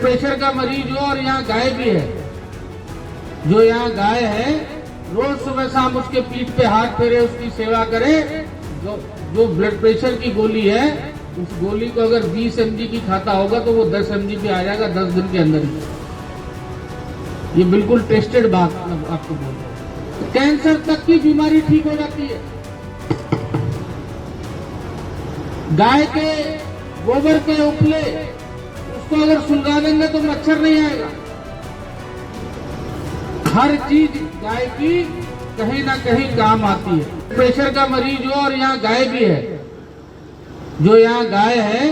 Pressure का मरीज हो और यहाँ गाय भी है, जो यहाँ गाय है रोज सुबह शाम उसके पीठ पे हाथ फेरे, उसकी सेवा करे। जो ब्लड प्रेशर की गोली है, उस गोली को अगर 20 mg की खाता होगा तो वो 10 mg पे आ जाएगा 10 दिन के अंदर ही। ये बिल्कुल टेस्टेड बात मैं आपको बोल रहा हूँ। तो कैंसर तक की बीमारी ठीक हो जाती है। गाय के गोबर के उपले उसको अगर सुलगा देंगे तो मच्छर नहीं आएगा। हर चीज गाय की कहीं ना कहीं काम आती है। प्रेशर का मरीज हो और यहाँ गाय भी है, जो यहाँ गाय है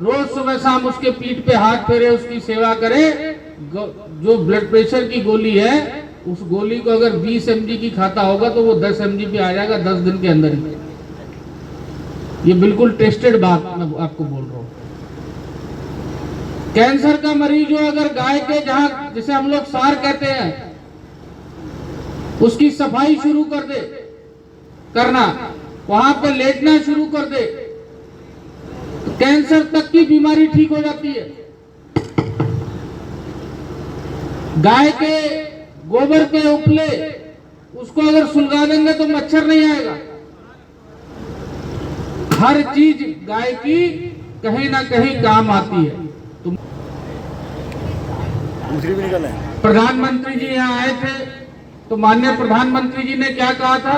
रोज सुबह शाम उसके पीठ पे हाथ फेरे, उसकी सेवा करे। जो ब्लड प्रेशर की गोली है, उस गोली को अगर 20 mg की खाता होगा तो वो 10 mg पे आ जाएगा 10 दिन के अंदर ही। ये बिल्कुल टेस्टेड बात मैं आपको बोल रहा हूँ। कैंसर का मरीज हो अगर गाय के, जहां जिसे हम लोग सार कहते हैं, उसकी सफाई शुरू कर दे करना, वहां पे लेटना शुरू कर दे, तो कैंसर तक की बीमारी ठीक हो जाती है। गाय के गोबर के उपले उसको अगर सुलगा देंगे तो मच्छर नहीं आएगा। हर चीज गाय की कहीं ना कहीं काम आती है। तो प्रधानमंत्री जी यहाँ आए थे तो माननीय प्रधानमंत्री जी ने क्या कहा था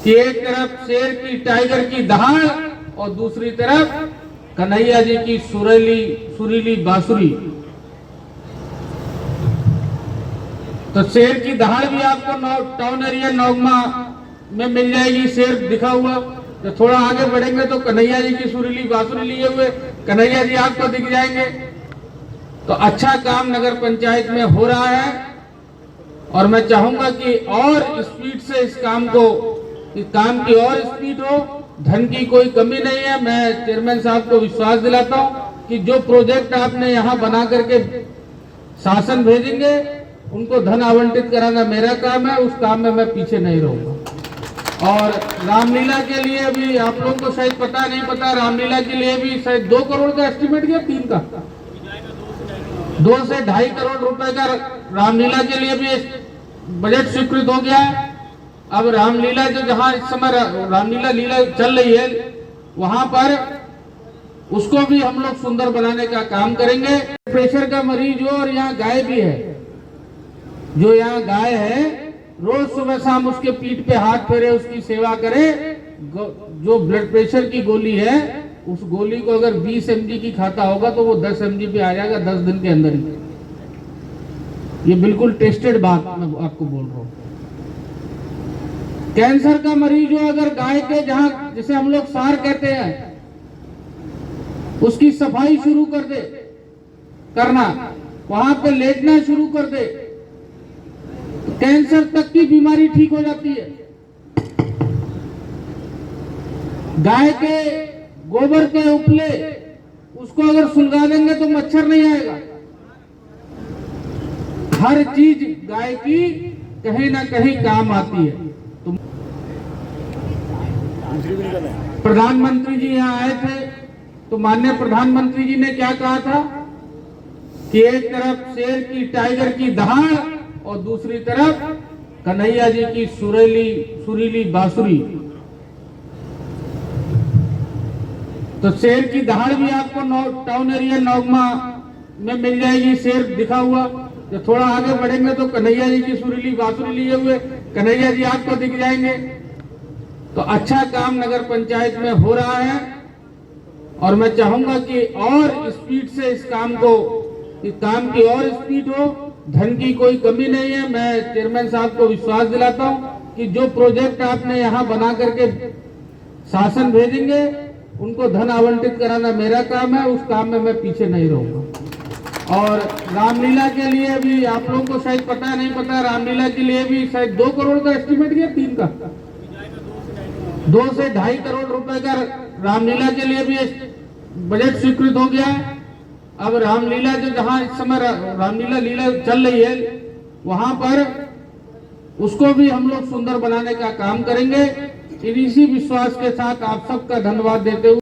कि एक तरफ शेर की, टाइगर की दहाड़ और दूसरी तरफ कन्हैया जी की सुरीली बांसुरी। तो शेर की दहाड़ भी आपको टाउन एरिया नौगमा में मिल जाएगी, शेर दिखा हुआ। तो थोड़ा आगे बढ़ेंगे तो कन्हैया जी की सुरीली बांसुरी लिए हुए कन्हैया जी आपको दिख जाएंगे। तो अच्छा काम नगर पंचायत में हो रहा है और मैं चाहूंगा कि और स्पीड से इस काम की और स्पीड हो। धन की कोई कमी नहीं है। मैं चेयरमैन साहब को विश्वास दिलाता हूं कि जो प्रोजेक्ट आपने यहाँ बना करके शासन भेजेंगे, उनको धन आवंटित कराना मेरा काम है। उस काम में मैं पीछे नहीं रहूंगा। और रामलीला के लिए अभी आप लोगों को शायद पता नहीं पता, रामलीला के लिए भी शायद 2 करोड़ का एस्टिमेट गया, 3 का 2 से 2.5 करोड़ रुपए का रामलीला के लिए भी बजट स्वीकृत हो गया है। अब रामलीला जो जहां इस समय रामलीला लीला चल रही है, वहां पर उसको भी हम लोग सुंदर बनाने का काम करेंगे। प्रेशर का मरीज हो और यहाँ गाय भी है, जो यहाँ गाय है रोज सुबह शाम उसके पीठ पे हाथ फेरे, उसकी सेवा करे। जो ब्लड प्रेशर की गोली है, उस गोली को अगर 20 mg की खाता होगा तो वो 10 mg पे आ जाएगा 10 दिन के अंदर ही। ये बिल्कुल टेस्टेड बात मैं आपको बोल रहा हूँ। कैंसर का मरीज हो अगर गाय के, जहां जिसे हम लोग सार कहते हैं, उसकी सफाई शुरू कर दे करना, वहां पे लेटना शुरू कर दे, तो कैंसर तक की बीमारी ठीक हो जाती है। गाय के गोबर के उपले उसको अगर सुलगा देंगे तो मच्छर नहीं आएगा। हर चीज गाय की कहीं ना कहीं काम आती है। तो प्रधानमंत्री जी यहाँ आए थे तो माननीय प्रधानमंत्री जी ने क्या कहा था कि एक तरफ शेर की, टाइगर की दहाड़ और दूसरी तरफ कन्हैया जी की सुरीली बांसुरी। तो शेर की दहाड़ भी आपको टाउन एरिया नौगमा में मिल जाएगी, शेर दिखा हुआ। तो थोड़ा आगे बढ़ेंगे तो कन्हैया जी की सुरीली बांसुरी लिए हुए कन्हैया जी आपको दिख जाएंगे। तो अच्छा काम नगर पंचायत में हो रहा है और मैं चाहूंगा कि और स्पीड से इस काम की और स्पीड हो। धन की कोई कमी नहीं है। मैं चेयरमैन साहब को विश्वास दिलाता हूं कि जो प्रोजेक्ट आपने यहाँ बना करके शासन भेजेंगे, उनको धन आवंटित कराना मेरा काम है। उस काम में मैं पीछे नहीं रहूंगा। और रामलीला के लिए अभी आप लोगों को शायद पता नहीं पता, रामलीला के लिए भी शायद 2 करोड़ का एस्टिमेट गया, 3 का 2 से 2.5 करोड़ रुपए का रामलीला के लिए भी बजट स्वीकृत हो गया है। अब रामलीला जो जहां इस समय रामलीला लीला चल रही है, वहां पर उसको भी हम लोग सुंदर बनाने का काम करेंगे। इसी विश्वास के साथ आप सबका धन्यवाद देते हुए